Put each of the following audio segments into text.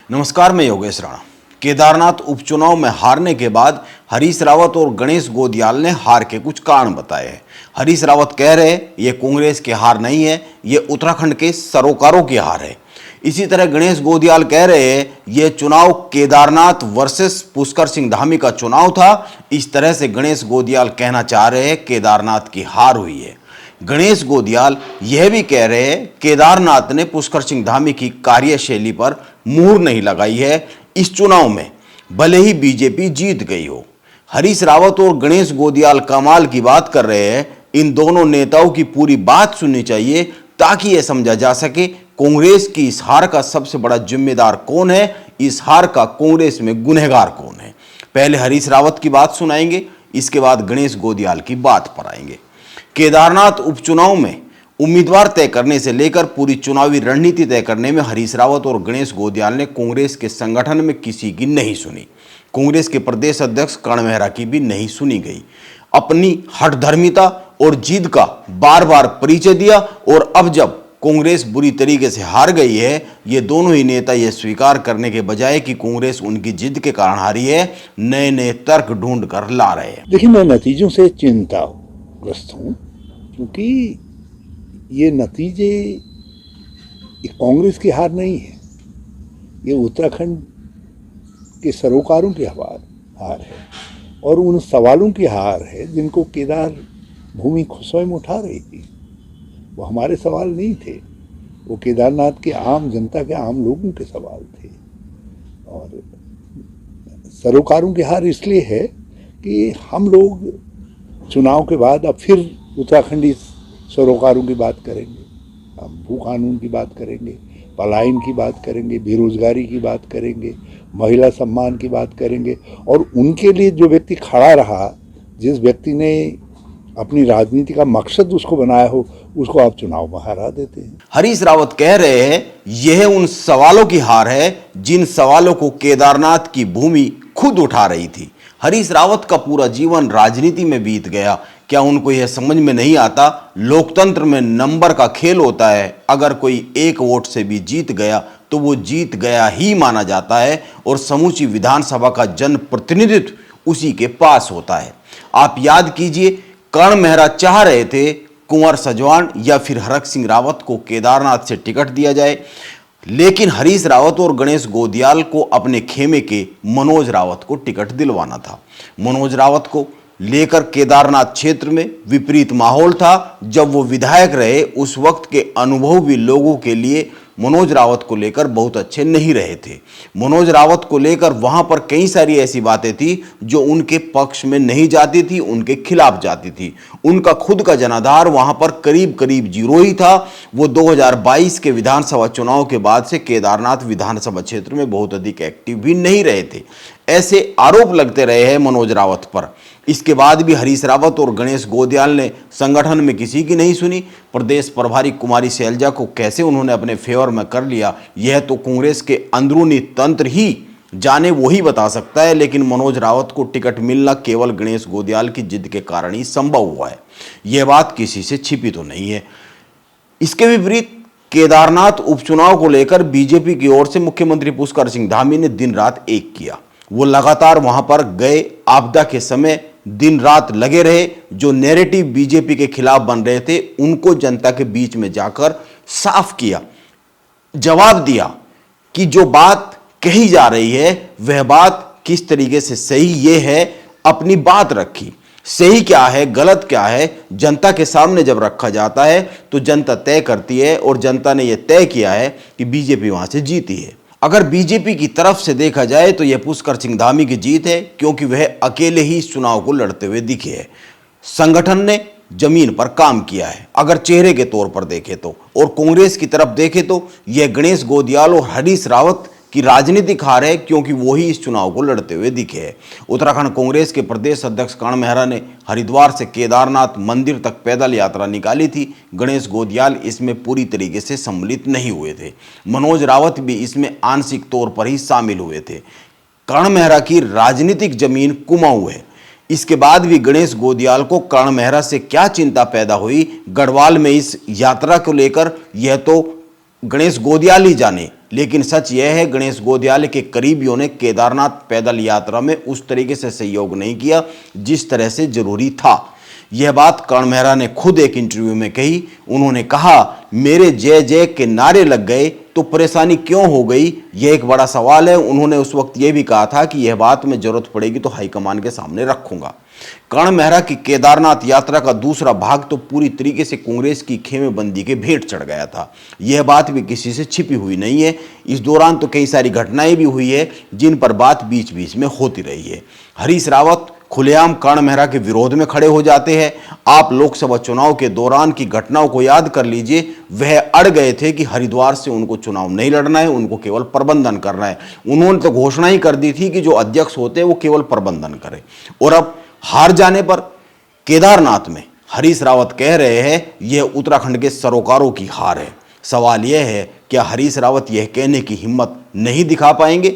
नमस्कार, मैं योगेश राणा। केदारनाथ उपचुनाव में हारने के बाद हरीश रावत और गणेश गोदियाल ने हार के कुछ कारण बताए हैं। हरीश रावत कह रहे हैं ये कांग्रेस की हार नहीं है, ये उत्तराखंड के सरोकारों की हार है। इसी तरह गणेश गोदियाल कह रहे हैं ये चुनाव केदारनाथ वर्सेस पुष्कर सिंह धामी का चुनाव था। इस तरह से गणेश गोदियाल कहना चाह रहे हैं केदारनाथ की हार हुई है। गणेश गोदियाल यह भी कह रहे हैं केदारनाथ ने पुष्कर सिंह धामी की कार्यशैली पर मुहर नहीं लगाई है इस चुनाव में, भले ही बीजेपी जीत गई हो। हरीश रावत और गणेश गोदियाल कमाल की बात कर रहे हैं। इन दोनों नेताओं की पूरी बात सुननी चाहिए ताकि यह समझा जा सके कांग्रेस की इस हार का सबसे बड़ा जिम्मेदार कौन है, इस हार का कांग्रेस में गुनहगार कौन है। पहले हरीश रावत की बात सुनाएंगे, इसके बाद गणेश गोदियाल की बात पर आएंगे। केदारनाथ उपचुनाव में उम्मीदवार तय करने से लेकर पूरी चुनावी रणनीति तय करने में हरीश रावत और गणेश गोदियाल ने कांग्रेस के संगठन में किसी की नहीं सुनी। कांग्रेस के प्रदेश अध्यक्ष कर्ण मेहरा की भी नहीं सुनी गई। अपनी हठधर्मिता और जिद का बार बार परिचय दिया और अब जब कांग्रेस बुरी तरीके से हार गई है, ये दोनों ही नेता ये स्वीकार करने के बजाय कि कांग्रेस उनकी जिद के कारण हारी है, नए नए तर्क ढूंढ कर ला रहे हैं। देखिए, मैं नतीजों से चिंताग्रस्त हूँ क्योंकि ये नतीजे कांग्रेस की हार नहीं है, ये उत्तराखंड के सरोकारों की हार है और उन सवालों की हार है जिनको केदार भूमि स्वयं उठा रही थी। वो हमारे सवाल नहीं थे, वो केदारनाथ के आम जनता के आम लोगों के सवाल थे। और सरोकारों की हार इसलिए है कि हम लोग चुनाव के बाद अब फिर उत्तराखंडी सरोकारों की बात करेंगे, हम भू कानून की बात करेंगे, पलायन की बात करेंगे, बेरोजगारी की बात करेंगे, महिला सम्मान की बात करेंगे। और उनके लिए जो व्यक्ति खड़ा रहा, जिस व्यक्ति ने अपनी राजनीति का मकसद उसको बनाया हो, उसको आप चुनाव में हरा देते हैं। हरीश रावत कह रहे हैं यह उन सवालों की हार है जिन सवालों को केदारनाथ की भूमि खुद उठा रही थी। हरीश रावत का पूरा जीवन राजनीति में बीत गया, क्या उनको यह समझ में नहीं आता लोकतंत्र में नंबर का खेल होता है। अगर कोई एक वोट से भी जीत गया तो वो जीत गया ही माना जाता है और समूची विधानसभा का जनप्रतिनिधित्व उसी के पास होता है। आप याद कीजिए, कर्ण मेहरा चाह रहे थे कुंवर सजवान या फिर हरक सिंह रावत को केदारनाथ से टिकट दिया जाए, लेकिन हरीश रावत और गणेश गोदियाल को अपने खेमे के मनोज रावत को टिकट दिलवाना था। मनोज रावत को लेकर केदारनाथ क्षेत्र में विपरीत माहौल था। जब वो विधायक रहे उस वक्त के अनुभव भी लोगों के लिए मनोज रावत को लेकर बहुत अच्छे नहीं रहे थे। मनोज रावत को लेकर वहां पर कई सारी ऐसी बातें थी जो उनके पक्ष में नहीं जाती थी, उनके खिलाफ जाती थी। उनका खुद का जनाधार वहां पर करीब करीब जीरो ही था। वो 2022 के विधानसभा चुनाव के बाद से केदारनाथ विधानसभा क्षेत्र में बहुत अधिक एक्टिव भी नहीं रहे थे। ऐसे आरोप लगते रहे हैं मनोज रावत पर। इसके बाद भी हरीश रावत और गणेश गोदियाल ने संगठन में किसी की नहीं सुनी। प्रदेश प्रभारी कुमारी शैलजा को कैसे उन्होंने अपने फेवर में कर लिया, यह तो कांग्रेस के अंदरूनी तंत्र ही जाने, वही बता सकता है। लेकिन मनोज रावत को टिकट मिलना केवल गणेश गोदियाल की जिद के कारण ही संभव हुआ है, यह बात किसी से छिपी तो नहीं है। इसके विपरीत केदारनाथ उपचुनाव को लेकर बीजेपी की ओर से मुख्यमंत्री पुष्कर सिंह धामी ने दिन रात एक किया। वो लगातार वहां पर गए, आपदा के समय दिन रात लगे रहे। जो नैरेटिव बीजेपी के खिलाफ बन रहे थे उनको जनता के बीच में जाकर साफ किया, जवाब दिया कि जो बात कही जा रही है वह बात किस तरीके से सही ये है। अपनी बात रखी, सही क्या है गलत क्या है जनता के सामने जब रखा जाता है तो जनता तय करती है और जनता ने यह तय किया है कि बीजेपी वहां से जीती है। अगर बीजेपी की तरफ से देखा जाए तो यह पुष्कर सिंह धामी की जीत है, क्योंकि वह अकेले ही इस चुनाव को लड़ते हुए दिखे हैं। संगठन ने जमीन पर काम किया है अगर चेहरे के तौर पर देखे तो, और कांग्रेस की तरफ देखे तो यह गणेश गोदियाल और हरीश रावत की राजनीतिक हार है, क्योंकि वो ही इस चुनाव को लड़ते हुए दिखे हैं। उत्तराखंड कांग्रेस के प्रदेश अध्यक्ष कर्ण मेहरा ने हरिद्वार से केदारनाथ मंदिर तक पैदल यात्रा निकाली थी। गणेश गोदियाल इसमें पूरी तरीके से सम्मिलित नहीं हुए थे। मनोज रावत भी इसमें आंशिक तौर पर ही शामिल हुए थे। कर्ण मेहरा की राजनीतिक जमीन कुमाऊं है। इसके बाद भी गणेश गोदियाल को कर्ण मेहरा से क्या चिंता पैदा हुई गढ़वाल में इस यात्रा को लेकर, यह तो गणेश गोदियाल ही जाने। लेकिन सच यह है गणेश गोदियाल के करीबियों ने केदारनाथ पैदल यात्रा में उस तरीके से सहयोग नहीं किया जिस तरह से जरूरी था। यह बात कर्ण मेहरा ने खुद एक इंटरव्यू में कही। उन्होंने कहा, मेरे जय जय के नारे लग गए तो परेशानी क्यों हो गई, यह एक बड़ा सवाल है। उन्होंने उस वक्त यह भी कहा था कि यह बात में जरूरत पड़ेगी तो हाईकमान के सामने रखूंगा। कर्ण मेहरा की केदारनाथ यात्रा का दूसरा भाग तो पूरी तरीके से कांग्रेस की खेमेबंदी के भेंट चढ़ गया था। यह बात भी किसी से छिपी हुई नहीं है। इस दौरान तो कई सारी घटनाएं भी हुई है जिन पर बात बीच बीच में होती रही है। हरीश रावत खुलेआम कर्ण मेहरा के विरोध में खड़े हो जाते हैं। आप लोकसभा चुनाव के दौरान की घटनाओं को याद कर लीजिए। वह अड़ गए थे कि हरिद्वार से उनको चुनाव नहीं लड़ना है, उनको केवल प्रबंधन करना है। उन्होंने तो घोषणा ही कर दी थी कि जो अध्यक्ष होते हैं वो केवल प्रबंधन करें। और अब हार जाने पर केदारनाथ में हरीश रावत कह रहे हैं यह उत्तराखंड के सरोकारों की हार है। सवाल यह है, क्या हरीश रावत यह कहने की हिम्मत नहीं दिखा पाएंगे?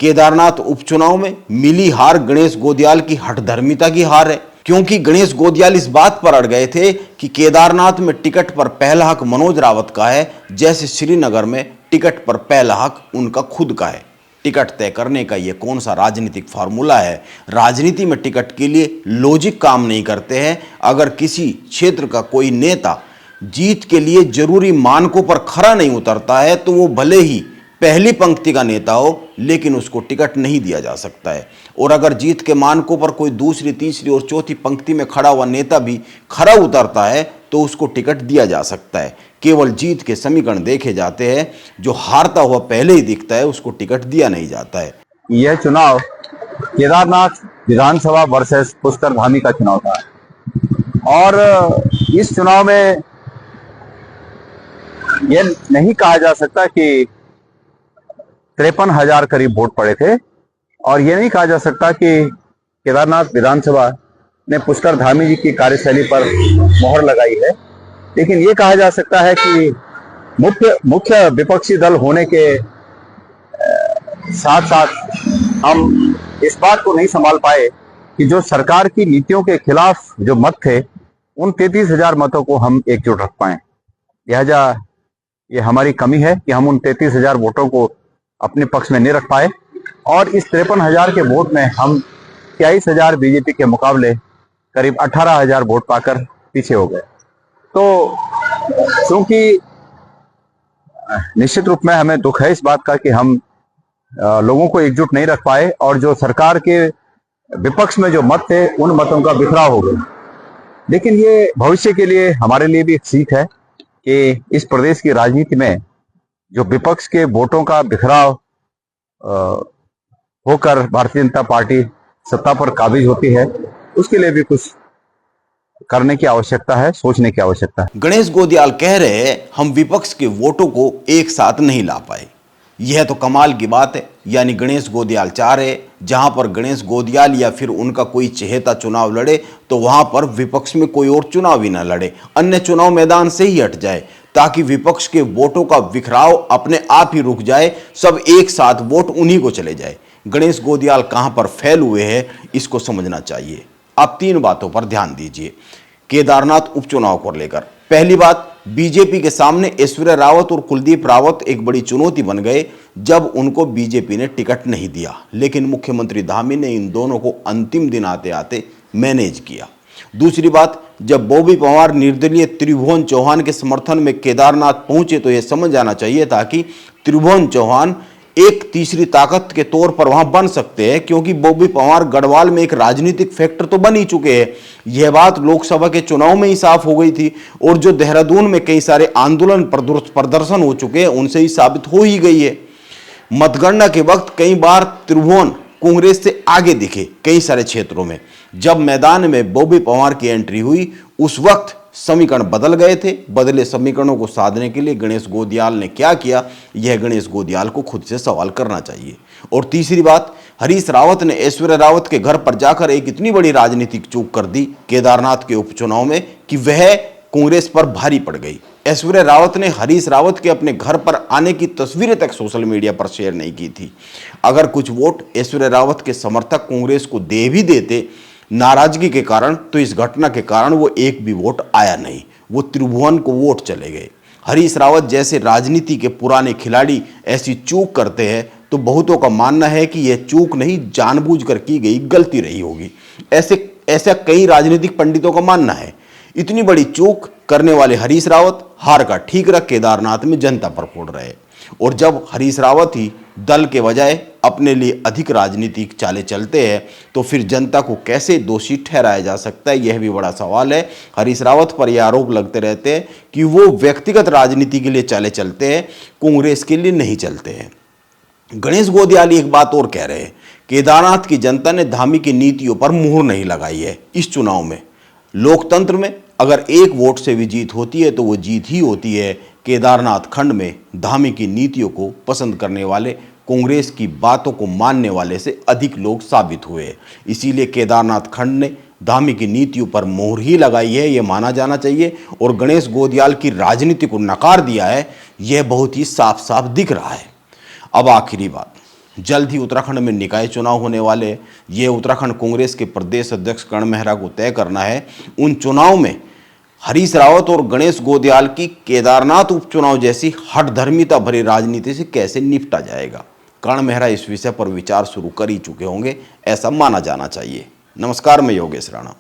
केदारनाथ उपचुनाव में मिली हार गणेश गोदियाल की हठधर्मिता की हार है, क्योंकि गणेश गोदियाल इस बात पर अड़ गए थे कि केदारनाथ में टिकट पर पहला हक मनोज रावत का है, जैसे श्रीनगर में टिकट पर पहला हक उनका खुद का है। टिकट तय करने का यह कौन सा राजनीतिक फार्मूला है? राजनीति में टिकट के लिए लॉजिक काम नहीं करते हैं। अगर किसी क्षेत्र का कोई नेता जीत के लिए जरूरी मानकों पर खरा नहीं उतरता है तो वो भले ही पहली पंक्ति का नेता हो, लेकिन उसको टिकट नहीं दिया जा सकता है। और अगर जीत के मानकों पर कोई दूसरी, तीसरी और चौथी पंक्ति में खड़ा हुआ नेता भी खरा उतरता है तो उसको टिकट दिया जा सकता है। केवल जीत के समीकरण देखे जाते हैं, जो हारता हुआ पहले ही दिखता है उसको टिकट दिया नहीं जाता है। यह चुनाव केदारनाथ विधानसभा वर्सेस पुष्कर धामी का चुनाव था और इस चुनाव में यह नहीं कहा जा सकता कि 53,000 करीब वोट पड़े थे, और यह नहीं कहा जा सकता कि केदारनाथ विधानसभा ने पुष्कर धामी जी की कार्यशैली पर मोहर लगाई है। लेकिन यह कहा जा सकता है कि मुख्य विपक्षी दल होने के साथ साथ हम इस बात को नहीं संभाल पाए कि जो सरकार की नीतियों के खिलाफ जो मत थे उन 33,000 मतों को हम एकजुट रख पाए। लिहाजा ये हमारी कमी है कि हम उन 33,000 वोटों को अपने पक्ष में नहीं रख पाए, और इस 53,000 के वोट में हम 23,000 बीजेपी के मुकाबले करीब 18,000 वोट पाकर पीछे हो गए। तो क्योंकि निश्चित रूप में हमें दुख है इस बात का कि हम लोगों को एकजुट नहीं रख पाए, और जो सरकार के विपक्ष में जो मत थे उन मतों का बिखराव हो गया। लेकिन ये भविष्य के लिए हमारे लिए भी एक सीख है कि इस प्रदेश की राजनीति में जो विपक्ष के वोटों का बिखराव होकर भारतीय जनता पार्टी सत्ता पर काबिज होती है, उसके लिए भी कुछ करने की आवश्यकता है, सोचने की आवश्यकता है। गणेश गोदियाल कह रहे हैं हम विपक्ष के वोटों को एक साथ नहीं ला पाए। यह तो कमाल की बात है। यानी गणेश गोदियाल चाह रहे जहां पर गणेश गोदियाल या फिर उनका कोई चहेता चुनाव लड़े तो वहां पर विपक्ष में कोई और चुनाव ही ना लड़े, अन्य चुनाव मैदान से ही हट जाए, ताकि विपक्ष के वोटों का बिखराव अपने आप ही रुक जाए, सब एक साथ वोट उन्हीं को चले जाए। गणेश गोदियाल कहां पर फैल हुए हैं इसको समझना चाहिए। आप 3 बातों पर ध्यान दीजिए केदारनाथ उपचुनाव को लेकर। पहली बात, बीजेपी के सामने ऐश्वर्या रावत और कुलदीप रावत एक बड़ी चुनौती बन गए जब उनको बीजेपी ने टिकट नहीं दिया, लेकिन मुख्यमंत्री धामी ने इन दोनों को अंतिम दिन आते आते मैनेज किया। दूसरी बात, जब बॉबी पंवार निर्दलीय त्रिभुवन चौहान के समर्थन में केदारनाथ पहुंचे तो यह समझ आना चाहिए था कि त्रिभुवन चौहान एक तीसरी ताकत के तौर पर वहां बन सकते हैं, क्योंकि बॉबी पंवार गढ़वाल में एक राजनीतिक फैक्टर तो बन ही चुके हैं। यह बात लोकसभा के चुनाव में ही साफ हो गई थी, और जो देहरादून में कई सारे आंदोलन प्रदर्शन हो चुके हैं उनसे ही साबित हो ही गई है। मतगणना के वक्त कई बार त्रिभुवन कांग्रेस से आगे दिखे कई सारे क्षेत्रों में। जब मैदान में बॉबी पंवार की एंट्री हुई उस वक्त समीकरण बदल गए थे। बदले समीकरणों को साधने के लिए गणेश गोदियाल ने क्या किया, यह गणेश गोदियाल को खुद से सवाल करना चाहिए। और तीसरी बात, हरीश रावत ने ऐश्वर्या रावत के घर पर जाकर एक इतनी बड़ी राजनीतिक चूक कर दी केदारनाथ के उपचुनाव में कि वह कांग्रेस पर भारी पड़ गई। ऐश्वर्या रावत ने हरीश रावत के अपने घर पर आने की तस्वीरें तक सोशल मीडिया पर शेयर नहीं की थी। अगर कुछ वोट ऐश्वर्या रावत के समर्थक कांग्रेस को दे भी देते नाराजगी के कारण, तो इस घटना के कारण वो एक भी वोट आया नहीं, वो त्रिभुवन को वोट चले गए। हरीश रावत जैसे राजनीति के पुराने खिलाड़ी ऐसी चूक करते हैं तो बहुतों का मानना है कि यह चूक नहीं, जानबूझकर की गई गलती रही होगी। ऐसा कई राजनीतिक पंडितों का मानना है। इतनी बड़ी चूक करने वाले हरीश रावत हार का ठीकरा केदारनाथ में जनता पर फोड़ रहे, और जब हरीश रावत ही दल के बजाय अपने लिए अधिक राजनीतिक चालें चलते हैं तो फिर जनता को कैसे दोषी ठहराया जा सकता है, यह भी बड़ा सवाल है। हरीश रावत पर यह आरोप लगते रहते हैं कि वो व्यक्तिगत राजनीति के लिए चालें चलते हैं, कांग्रेस के लिए नहीं चलते हैं। गणेश गोदियाली एक बात और कह रहे हैं, केदारनाथ की जनता ने धामी की नीतियों पर मुहर नहीं लगाई है इस चुनाव में। लोकतंत्र में अगर एक वोट से भी जीत होती है तो वो जीत ही होती है। केदारनाथ खंड में धामी की नीतियों को पसंद करने वाले कांग्रेस की बातों को मानने वाले से अधिक लोग साबित हुए। इसीलिए केदारनाथ खंड ने धामी की नीतियों पर मोहर ही लगाई है, यह माना जाना चाहिए। और गणेश गोदियाल की राजनीति को नकार दिया है, यह बहुत ही साफ साफ दिख रहा है। अब आखिरी बात, जल्द ही उत्तराखंड में निकाय चुनाव होने वाले। ये उत्तराखंड कांग्रेस के प्रदेश अध्यक्ष कर्ण मेहरा को तय करना है उन चुनाव में हरीश रावत और गणेश गोदियाल की केदारनाथ उपचुनाव जैसी हठधर्मिता भरी राजनीति से कैसे निपटा जाएगा। कर्ण मेहरा इस विषय पर विचार शुरू कर ही चुके होंगे, ऐसा माना जाना चाहिए। नमस्कार, मैं योगेश राणा।